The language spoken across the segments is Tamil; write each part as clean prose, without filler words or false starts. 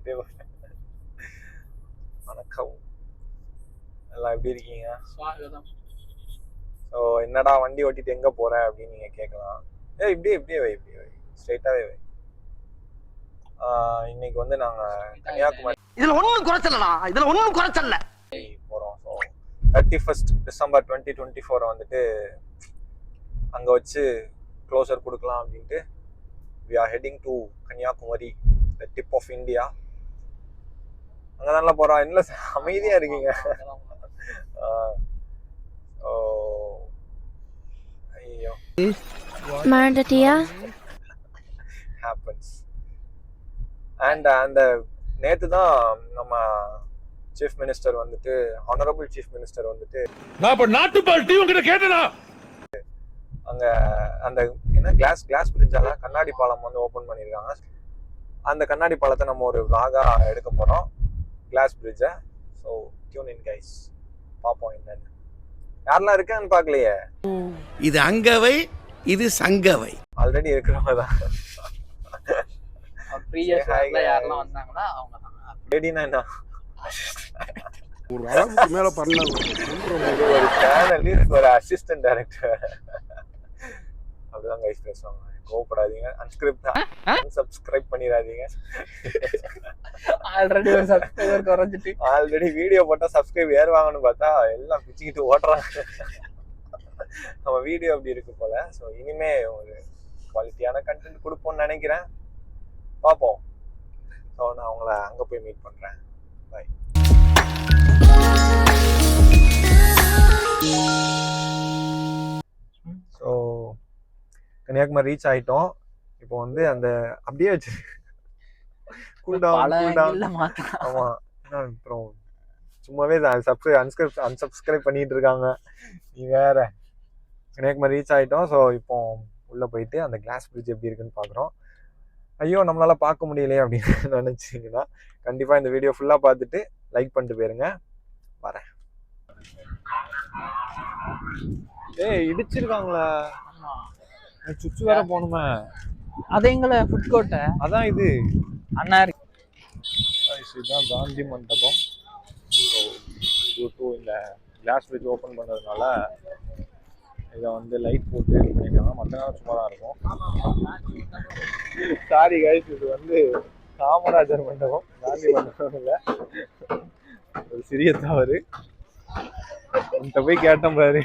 அப்படியே வணக்கம், எல்லாம் எப்படி இருக்கீங்க? ஸோ என்னடா வண்டி ஓட்டிட்டு எங்க போற அப்படின்னு நீங்க கேட்கலாம். இப்படியே வை ஸ்ட்ரைட்டாவே வை. இன்னைக்கு வந்து நாங்க கன்னியாகுமரி இதுல ஒண்ணும் குறைச்சல போறோம். ஸோ 31st December 2024 வந்துட்டு அங்க வச்சு க்ளோசர் கொடுக்கலாம் அப்படின்ட்டு we are heading to Kanyakumari, the tip of India. அங்க நல்லா போறோம். என்ன அமைதியா இருக்கீங்க? ஐயோ மறந்துட்டியா? happens. அண்ட் அந்த நேத்து தான் நம்ம சீஃப் மினிஸ்டர் வந்துட்டு, ஹானரபிள் சீஃப் மினிஸ்டர் வந்துட்டு, நான் இப்ப நாட்டு பார்ட்டி உங்ககிட்ட கேட்டனா, அங்க அந்த என்ன கிளாஸ் பிரிட்ஜால கண்ணாடி பாலம் வந்து ஓபன் பண்ணிருக்காங்க. அந்த கண்ணாடி பாலத்தை நம்ம ஒரு vlog-ஆ எடுக்க போறோம், கிளாஸ் பிரிட்ஜை. ஸோ டியூன் இன் கைஸ், பார்ப்போம் என்னன்னு. யாரெல்லாம் இருக்கான்னு பார்க்கலையே. இது அங்கவை, இது சங்கவை. ஆல்ரெடி இருக்கிறவங்க தான். யாரெல்லாம் வந்தாங்கன்னா அவங்க தான். ரெடினா என்ன ஒரு அளவுக்கு மேல பண்ணல. ஒரு சேனல் ஒரு அசிஸ்டன்ட் டைரக்டர் அப்படிதான் கைஸ் பேசுவாங்க. கோவப்படாதீங்க, அன்சப்ஸ்கிரைப் பண்ணிடாதீங்க. ஆல்ரெடி ஒரு சப்ஸ்கிரைபர் குறைஞ்சிட்டு, ஆல்ரெடி வீடியோ போட்டா சப்ஸ்கிரைப் ஏறுவாங்கன்னு பார்த்தா எல்லாம் பிச்சுக்கிட்டு ஓட்டுறாங்க. நம்ம வீடியோ அப்படி இருக்கு போல. ஸோ இனிமே ஒரு குவாலிட்டியான கண்டென்ட் கொடுப்போம்னு நினைக்கிறேன், பார்ப்போம். ஸோ நான் உங்களை அங்கே போய் மீட் பண்ணுறேன். பாய். ஸோ கன்னியாகுமரி ரீச் ஆகிட்டோம். இப்போ வந்து அந்த அப்படியே வச்சு ஆமாம், அப்புறம் சும்மாவே அன்சப்ஸ்கிரைப் பண்ணிட்டு இருக்காங்க. நீ வேற. கன்னியாகுமரி ரீச் ஆகிட்டோம். ஸோ இப்போ உள்ளே போயிட்டு அந்த கிளாஸ் பிரிட்ஜ் எப்படி இருக்குன்னு பார்க்குறோம். ஐயோ நம்மளால பார்க்க முடியலையே அப்படின்னு நினைச்சிங்கன்னா கண்டிப்பாக இந்த வீடியோ ஃபுல்லாக பார்த்துட்டு லைக் பண்ணிட்டு போயிருங்க. வரேன். இடிச்சிருக்காங்களா? சுச்சு வேற போகணுமே. அது எங்களை ஃபுட் கோர்ட்டை அதான் இது அண்ணா இதுதான் காந்தி மண்டபம். இந்த கிளாஸ் பிரிட்ஜ் ஓப்பன் பண்ணுறதுனால இதை வந்து லைட் போட்டு இது பண்ணியிருக்காங்க. மற்ற நேரம் சும்மா தான் இருக்கும். சாரி கைஸ், இது வந்து காமராஜர் மண்டபம், காந்தி மண்டபம் இல்லை. ஒரு சிறிய தவறு. உன்கிட்ட போய் கேட்டேன் பாரு.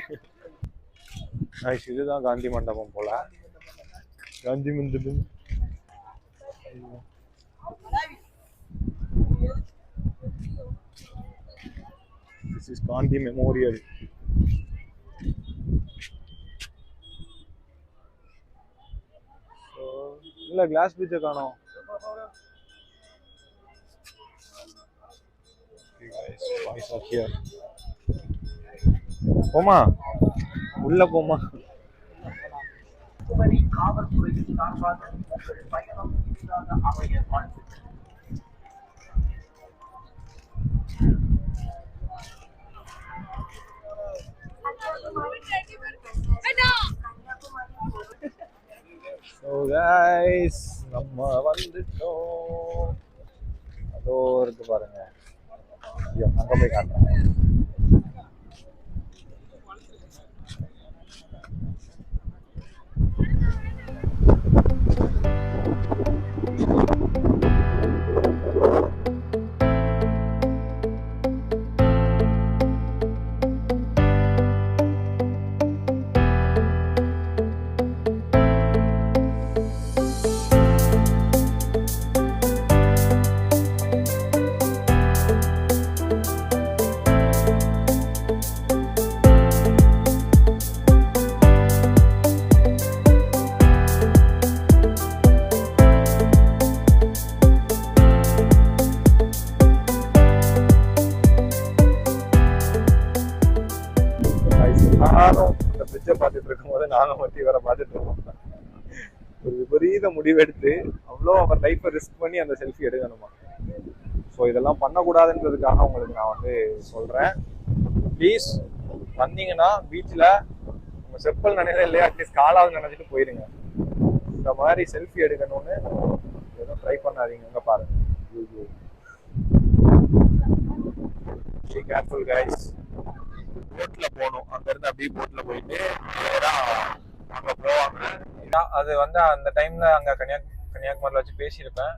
இதுதான் காந்தி மண்டபம் போல. காந்தி மண்டபம் This is Gandhi Memorial. இல்ல கிளாஸ் பிரிட்ஜை காணோம். போமா, உள்ள போமா. So guys, நம்ம வந்துட்டோம். அதோ இருக்கு பாருங்க. ஐயோ, அங்க போய் காட்டுறேன். நானும் இந்த பிரிட்ஜை பார்த்துட்டு இருக்கும் போது நானும் மட்டும் இவரை பார்த்துட்டு இருக்கோம். ஒரு விபரீத முடிவெடுத்து அவ்வளோ அவர் லைஃப்பை ரிஸ்க் பண்ணி அந்த செல்ஃபி எடுக்கணுமா. ஸோ இதெல்லாம் பண்ணக்கூடாதுன்றதுக்காக உங்களுக்கு நான் வந்து சொல்கிறேன். ப்ளீஸ் வந்தீங்கன்னா பீச்சில் உங்கள் செப்பல் நினைல இல்லையா, அட்லீஸ்ட் காலாவது நினைச்சிட்டு போயிருங்க. இந்த மாதிரி செல்ஃபி எடுக்கணும்னு எதுவும் ட்ரை பண்ணாதீங்க. இங்கே பாருங்க, பி கேர்ஃபுல் கைஸ். போட்ல போகணும், அங்கேருந்து அப்படியே போட்ல போயிட்டு நேராக அங்கே போவாங்க. அது வந்து அந்த டைமில் அங்கே கன்னியாகுமரியில் வச்சு பேசியிருப்பேன்.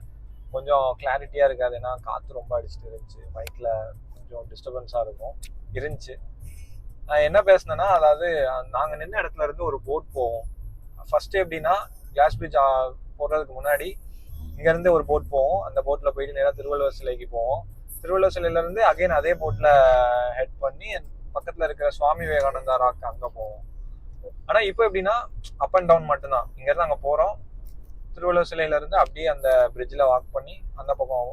கொஞ்சம் கிளாரிட்டியாக இருக்காது, ஏன்னா காற்று ரொம்ப அடிச்சுட்டு இருந்துச்சு, மைக்கில் கொஞ்சம் டிஸ்டர்பன்ஸாக இருந்துச்சு. நான் என்ன பேசினேன்னா, அதாவது நாங்கள் நின்ன இடத்துல இருந்து ஒரு போட் போவோம். ஃபர்ஸ்ட் எப்படின்னா, கிளாஸ் பிரிட்ஜ் போடுறதுக்கு முன்னாடி இங்கேருந்து ஒரு போட் போவோம். அந்த போட்டில் போயிட்டு நேராக திருவள்ளுவர் சிலைக்கு போவோம். திருவள்ளுவர் சிலையிலேருந்து அகைன் அதே போட்டில் ஹெட் பண்ணி பக்கத்தில் இருக்கிற சுவாமி விவேகானந்தா ராக் அங்கே போவோம். ஆனால் இப்போ எப்படின்னா அப் அண்ட் டவுன் மட்டும்தான். இங்கேருந்து அங்கே போகிறோம், திருவள்ளுவர் சிலையிலேருந்து அப்படியே அந்த பிரிட்ஜில் வாக் பண்ணி அந்த பக்கம்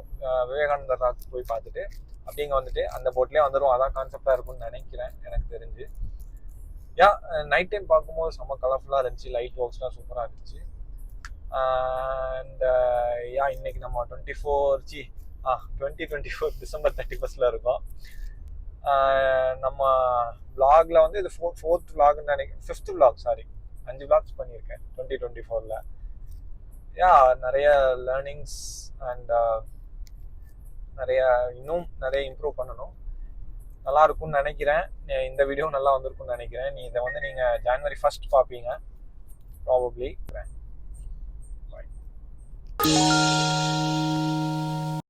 விவேகானந்தா ராக் போய் பார்த்துட்டு அப்படியே இங்கே வந்துட்டு அந்த போட்லேயே வந்துடும். அதான் கான்செப்டாக இருக்கும்னு நினைக்கிறேன் எனக்கு தெரிஞ்சு. நைட் டைம் பார்க்கும்போது செம்ம கலர்ஃபுல்லாக இருந்துச்சு, லைட் ஒர்க்ஸ்லாம் சூப்பராக இருந்துச்சு. அண்ட் இன்னைக்கு நம்ம 2024 டிசம்பர் 31 இருக்கோம். நம்ம vlogல வந்து இது 4th vlogன்னு நினைக்கிறேன், 5th vlog, சாரி 5 vlogs பண்ணியிருக்கேன் 2024ல. நிறைய லேர்னிங்ஸ் அண்ட் இன்னும் நிறைய இம்ப்ரூவ் பண்ணணும். நல்லா இருக்கும்னு நினைக்கிறேன். இந்த வீடியோ நல்லா வந்திருக்கும்னு நினைக்கிறேன். இதை வந்து நீங்கள் January 1 பார்ப்பீங்க ப்ராபப்ளி.